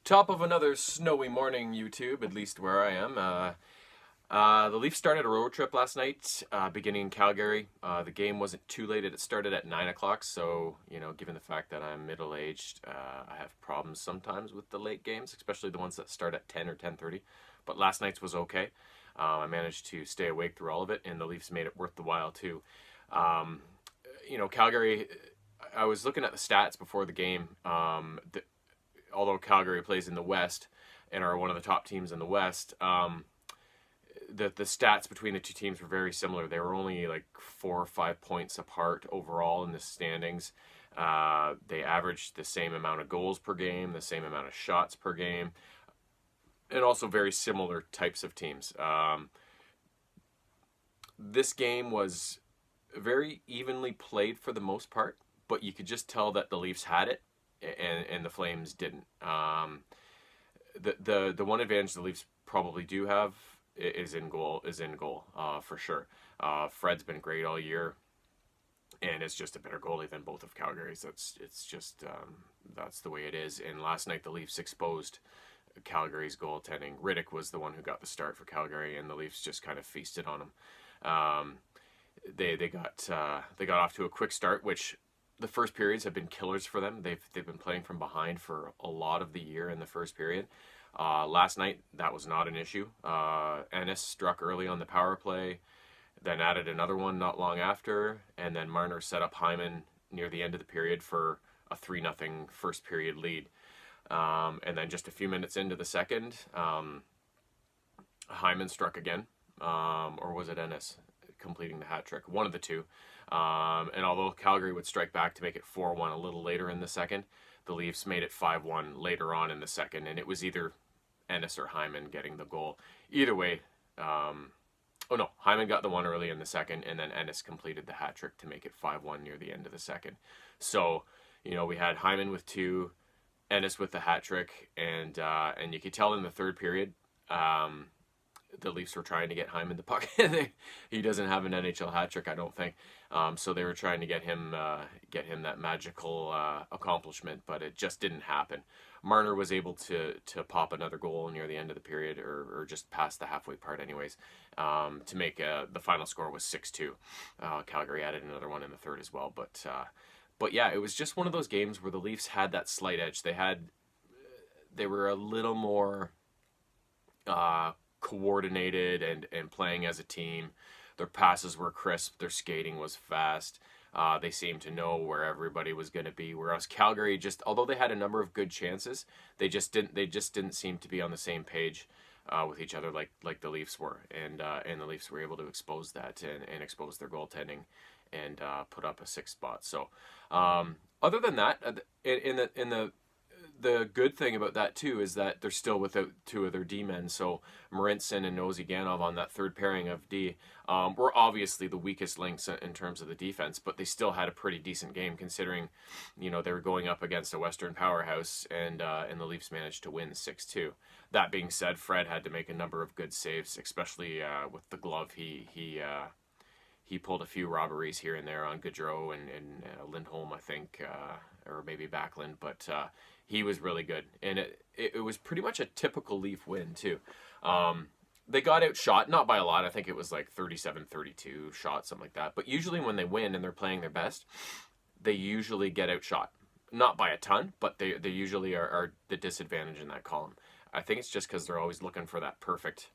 Top of another snowy morning, YouTube, at least where I am. The Leafs started a road trip last night, beginning in Calgary. The game wasn't too late. It started at 9 o'clock, so, given the fact that I'm middle-aged, I have problems sometimes with the late games, especially the ones that start at 10 or 10:30. But last night's was okay. I managed to stay awake through all of it, and the Leafs made it worth the while, too. Um, Calgary, I was looking at the stats before the game. Although Calgary plays in the West and are one of the top teams in the West, the stats between the two teams were very similar. They were only like 4 or 5 points apart overall in the standings. They averaged the same amount of goals per game, the same amount of shots per game, and also very similar types of teams. This game was very evenly played for the most part, but you could just tell that the Leafs had it and the Flames didn't. The one advantage the Leafs probably do have is in goal for sure. Fred's been great all year, and is just a better goalie than both of Calgary's. That's the way it is. And last night the Leafs exposed Calgary's goaltending. Riddick was the one who got the start for Calgary, and the Leafs just kind of feasted on him. They got off to a quick start, which the first periods have been killers for them. They've been playing from behind for a lot of the year in the first period. Last night, that was not an issue. Ennis struck early on the power play, then added another one not long after, and then Marner set up Hyman near the end of the period for a 3-0 first period lead. And then just a few minutes into the second, Hyman struck again, or was it Ennis completing the hat trick? One of the two. And although Calgary would strike back to make it 4-1 a little later in the second, the Leafs made it 5-1 later on in the second, and it was either Ennis or Hyman getting the goal. Either way, Hyman got the one early in the second, and then Ennis completed the hat trick to make it 5-1 near the end of the second. So, we had Hyman with two, Ennis with the hat trick, and you could tell in the third period, the Leafs were trying to get Hyman the puck. He doesn't have an NHL hat trick, I don't think. So they were trying to get him that magical accomplishment, but it just didn't happen. Marner was able to pop another goal near the end of the period, or just past the halfway part anyways, to make the final score was 6-2. Calgary added another one in the third as well. But yeah, it was just one of those games where the Leafs had that slight edge. They were a little more coordinated and playing as a team. Their passes were crisp. Their skating was fast. They seemed to know where everybody was going to be. Whereas Calgary, although they had a number of good chances, they just didn't seem to be on the same page with each other like the Leafs were. And the Leafs were able to expose that and expose their goaltending and put up a sixth spot. So other than that, the good thing about that too is that they're still without two of their D-men. So Marincin and Nosy Ganov on that third pairing of D were obviously the weakest links in terms of the defense, but they still had a pretty decent game considering, they were going up against a Western powerhouse, and the Leafs managed to win 6-2. That being said, Fred had to make a number of good saves, especially with the glove. He pulled a few robberies here and there on Gaudreau and Lindholm, I think, or maybe Backlund, but he was really good. And it was pretty much a typical Leaf win, too. They got outshot, not by a lot. I think it was like 37-32 shots, something like that. But usually when they win and they're playing their best, they usually get outshot. Not by a ton, but they usually are the disadvantage in that column. I think it's just because they're always looking for that perfect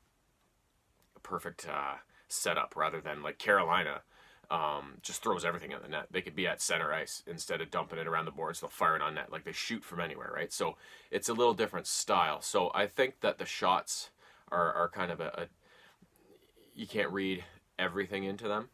setup, rather than like Carolina just throws everything at the net. They could be at center ice instead of dumping it around the boards. They'll fire it on net. Like, they shoot from anywhere, right? So it's a little different style. So I think that the shots are kind of you can't read everything into them.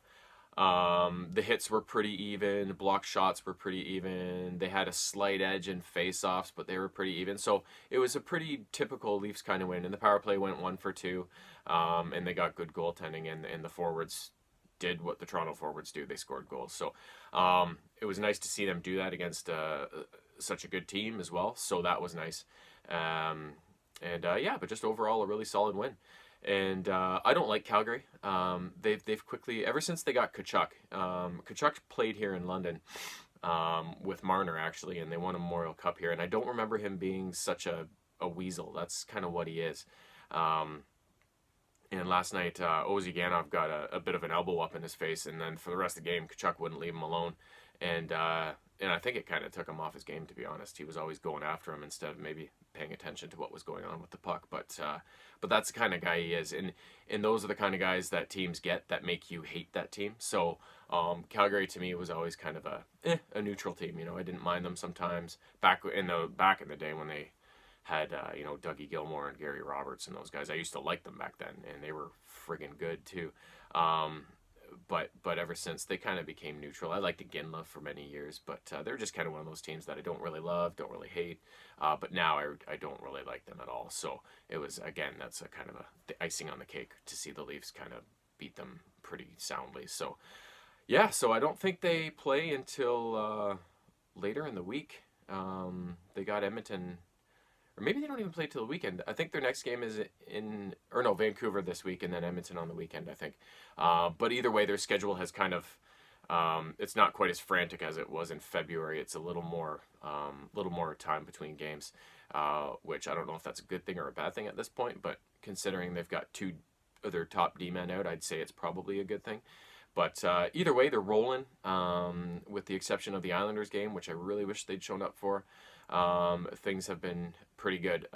The hits were pretty even. Block shots were pretty even. They had a slight edge in face-offs, but they were pretty even. So it was a pretty typical Leafs kind of win. And the power play went 1 for 2, and they got good goaltending, and the forwards did what the Toronto forwards do. They scored goals. So it was nice to see them do that against such a good team as well. So that was nice. But just overall a really solid win. And I don't like Calgary. They've quickly, ever since they got Tkachuk, Tkachuk played here in London with Marner, actually, and they won a Memorial Cup here. And I don't remember him being such a a weasel. That's kind of what he is. And last night, Ozhiganov got a bit of an elbow up in his face, and then for the rest of the game, Kachuk wouldn't leave him alone. And I think it kind of took him off his game, to be honest. He was always going after him instead of maybe paying attention to what was going on with the puck. But that's the kind of guy he is. And those are the kind of guys that teams get that make you hate that team. So Calgary, to me, was always kind of a neutral team. You know, I didn't mind them sometimes. Back in the day when they had Dougie Gilmore and Gary Roberts and those guys. I used to like them back then, and they were friggin' good too. But ever since, they kind of became neutral. I liked Iginla for many years, but they're just kind of one of those teams that I don't really love, don't really hate. But now I don't really like them at all. So it was, again, that's a kind of the icing on the cake to see the Leafs kind of beat them pretty soundly. So yeah, so I don't think they play until later in the week. They got Edmonton. Or maybe they don't even play till the weekend. I think their next game is Vancouver this week, and then Edmonton on the weekend, I think. But either way, their schedule has kind of, it's not quite as frantic as it was in February. It's a little more time between games, which I don't know if that's a good thing or a bad thing at this point. But considering they've got two of their top D-men out, I'd say it's probably a good thing. But either way, they're rolling, with the exception of the Islanders game, which I really wish they'd shown up for. Things have been pretty good.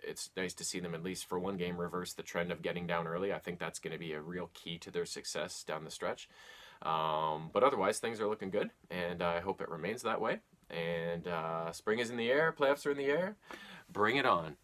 It's nice to see them, at least for one game, reverse the trend of getting down early. I think that's going to be a real key to their success down the stretch. But otherwise, things are looking good, and I hope it remains that way. And spring is in the air, playoffs are in the air. Bring it on.